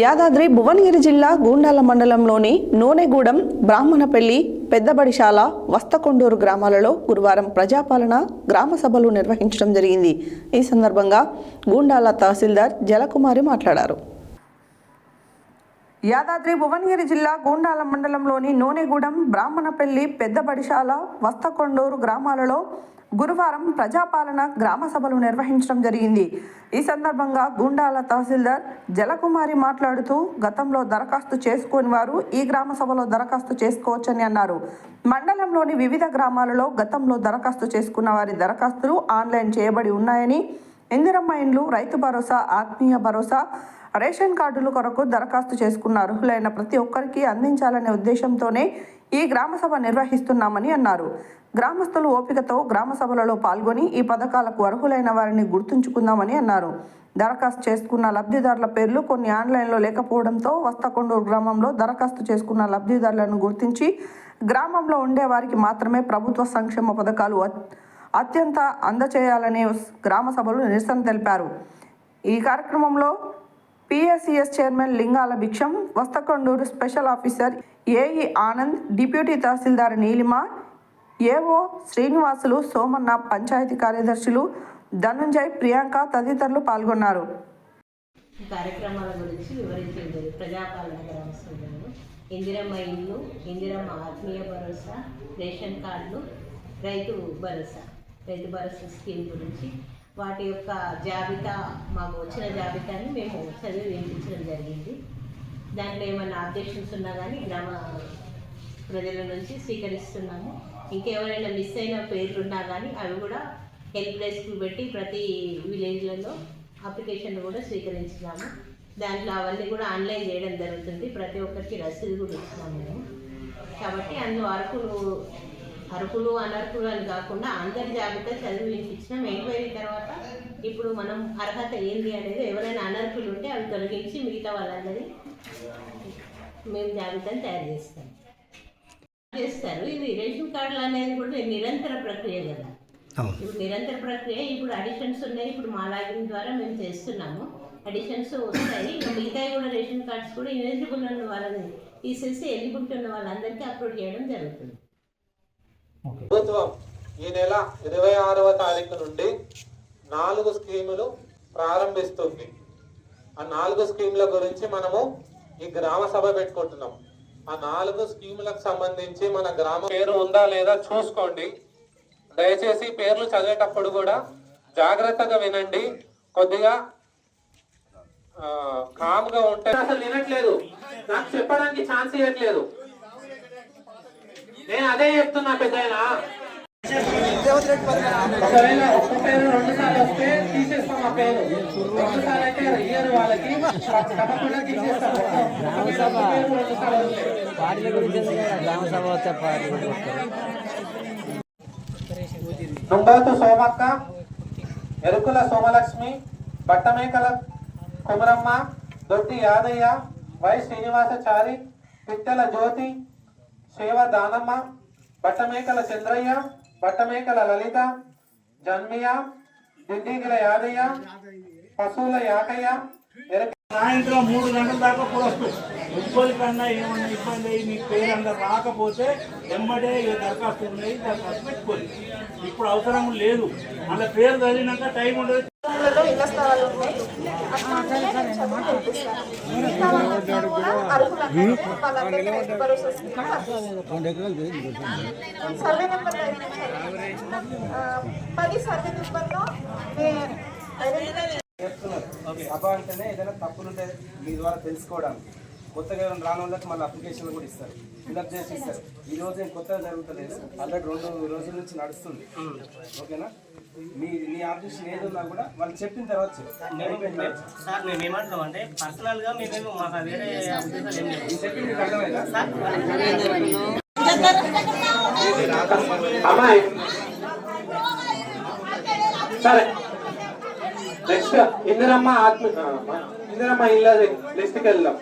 యాదాద్రి భువనగిరి జిల్లా గూండాల మండలంలోని నూనెగూడెం, బ్రాహ్మణపల్లి, పెద్దబడిశాల, వస్తకొండూరు గ్రామాలలో గురువారం ప్రజాపాలన గ్రామ సభలు నిర్వహించడం జరిగింది. ఈ సందర్భంగా గూండాల తహసీల్దార్ జలకుమారి మాట్లాడారు. యాదాద్రి భువనగిరి జిల్లా గూండాల మండలంలోని నూనెగూడెం, బ్రాహ్మణపల్లి, పెద్దబడిశాల, వస్తకొండూరు గ్రామాలలో గురువారం ప్రజాపాలన గ్రామ సభలు నిర్వహించడం జరిగింది. ఈ సందర్భంగా గూండాల తహసీల్దార్ జలకుమారి మాట్లాడుతూ, గతంలో దరఖాస్తు చేసుకోని వారు ఈ గ్రామ సభలో దరఖాస్తు చేసుకోవచ్చని అన్నారు. మండలంలోని వివిధ గ్రామాలలో గతంలో దరఖాస్తు చేసుకున్న వారి దరఖాస్తులు ఆన్లైన్ చేయబడి ఉన్నాయని, ఇందిరమ్మ ఇండ్లు, రైతు భరోసా, ఆత్మీయ భరోసా, రేషన్ కార్డుల కొరకు దరఖాస్తు చేసుకున్న అర్హులైన ప్రతి ఒక్కరికి అందించాలనే ఉద్దేశంతోనే ఈ గ్రామ సభ నిర్వహిస్తున్నామని అన్నారు. గ్రామస్తులు ఓపికతో గ్రామ సభలలో పాల్గొని ఈ పథకాలకు అర్హులైన వారిని గుర్తుంచుకుందామని అన్నారు. దరఖాస్తు చేసుకున్న లబ్ధిదారుల పేర్లు కొన్ని ఆన్లైన్లో లేకపోవడంతో వస్తకొండూరు గ్రామంలో దరఖాస్తు చేసుకున్న లబ్ధిదారులను గుర్తించి గ్రామంలో ఉండే వారికి మాత్రమే ప్రభుత్వ సంక్షేమ పథకాలు అత్యంత అందచేయాలనే గ్రామ సభలు నిరసన తెలిపారు. ఈ కార్యక్రమంలో PSCS chairman Lingala Bhiksham, Vastakonduru special officer AE Anand, deputy tahsildar Neelima, AO Srinivasulu, Somanna, panchayat కార్యదర్శులు ధనుంజయ్, ప్రియాంక తదితరులు పాల్గొన్నారు. కార్యక్రమాల గురించి వివరించింది. ప్రజాపాలన గ్రామ సభలో ఇందిరమ్మ ఇల్లు, ఇందిరమ్మ ఆత్మీయ భరోసా, రేషన్ కార్డులు, రైతు భరోసా స్కీమ్ గురించి వాటి యొక్క జాబితా, మాకు వచ్చిన జాబితాని మేము చదివి వినిపించడం జరిగింది. దాంట్లో ఏమైనా అబ్జెక్షన్స్ ఉన్నా కానీ గ్రామ ప్రజల నుంచి స్వీకరిస్తున్నాము. ఇంకెవరైనా మిస్ అయిన పేర్లు ఉన్నా కానీ అవి కూడా హెల్ప్ డెస్క్ పెట్టి ప్రతి విలేజ్లలో అప్లికేషన్ కూడా స్వీకరించినాము. దాంట్లో అవన్నీ కూడా ఆన్లైన్ చేయడం జరుగుతుంది. ప్రతి ఒక్కరికి రసీదు కూడా ఇచ్చినాము మేము. కాబట్టి అందులో అర్హులు అనర్హులు అని కాకుండా అందరి జాబితా చదివి వినిపించినాం. ఎంక్వైరీ తర్వాత ఇప్పుడు మనం అర్హత ఏంటి అనేది, ఎవరైనా అనర్హులు ఉంటే అవి తొలగించి మిగతా వాళ్ళందరినీ మేము జాబితాను తయారు చేస్తారు. ఇది రేషన్ కార్డులు అనేది కూడా నిరంతర ప్రక్రియ కదా. ఇప్పుడు నిరంతర ప్రక్రియ. ఇప్పుడు అడిషన్స్ ఉన్నాయి. ఇప్పుడు మా లాగిన్ ద్వారా మేము చేస్తున్నాము. అడిషన్స్ వస్తాయి. మిగతాయి కూడా రేషన్ కార్డ్స్ కూడా ఎలిజిబుల్ ఉన్న వాళ్ళని తీసేసి ఎలిజిబిలిటీ ఉన్న వాళ్ళందరికీ అప్లోడ్ చేయడం జరుగుతుంది. ప్రభుత్వం ఈ నెల 26వ తారీఖు నుండి 4 స్కీములు ప్రారంభిస్తుంది. ఆ 4 స్కీముల గురించి మనము ఈ గ్రామ సభ పెట్టుకుంటున్నాం. ఆ 4 స్కీములకు సంబంధించి మన గ్రామ పేరు ఉందా లేదా చూసుకోండి. దయచేసి పేర్లు చదివేటప్పుడు కూడా జాగ్రత్తగా వినండి. కొద్దిగా కామ్గా ఉంటే అసలు వినట్లేదు, నాకు చెప్పడానికి ఛాన్స్ ఇవ్వట్లేదు. నేను అదే చెప్తున్నా పెద్దయినా. ఒకవేళ ఒక్క పేరు 2 సార్లు వస్తే తీసేస్తాం. ఆ పేరు 2 సార్లు అయితే ఇయ్యరు వాళ్ళకి, తప్పకుండా తీసేస్తాం. తుంబాతు సోమక్క, ఎరుకుల సోమలక్ష్మి, బట్టమేకల కుమరమ్మ, దొడ్డి యాదయ్య, వై శ్రీనివాసచారి, పిట్టెల జ్యోతి, శేవ దానమ్మ, బట్టమేకల చంద్రయ్య, బట్టమేకల లలిత, జన్మియ, దిండిగిల యాదయ్య, పశువుల యాకయ్య. సాయంత్రం 3 గంటల దాకా కూడా వస్తుంది. ఇబ్బందికన్నా ఏమన్నా ఇబ్బంది అయ్యి మీకు పేరు అందరు రాకపోతే వెంబడే దరఖాస్తు ఉన్నాయి, దరఖాస్తు పెట్టుకోండి. ఇప్పుడు అవసరం లేదు. అలా పేరు చదివినాక టైం ఉండదు. ఇళ్ల స్థలాలు ఉన్నాయి. సర్వే నెంబర్ 10 సర్వే నెంబర్లో సభ అంటేనే ఏదైనా తప్పులుంటే మీ ద్వారా తెలుసుకోవడానికి. కొత్తగా ఎవరైనా రాని వాళ్ళకి మళ్ళీ అప్లికేషన్లు కూడా ఇస్తారు, ఫిల్అప్ చేసి ఇస్తారు. ఈ రోజు ఏం కొత్తగా జరుగుతలేదు, ఆల్రెడీ 2 రోజుల నుంచి నడుస్తుంది. ఓకేనా? మీ ఆబ్జెక్షన్ ఏదన్నా కూడా వాళ్ళు చెప్పిన తర్వాత సార్ మేము ఏమంటున్నాం అంటే పర్సనల్ గా మేము మాకు వేరే చెప్పింది మీకు అర్థమైందా? అమ్మాయి సరే, నెక్స్ట్ ఇందిరమ్మ ఇళ్ళ లిస్ట్కి వెళ్దాం.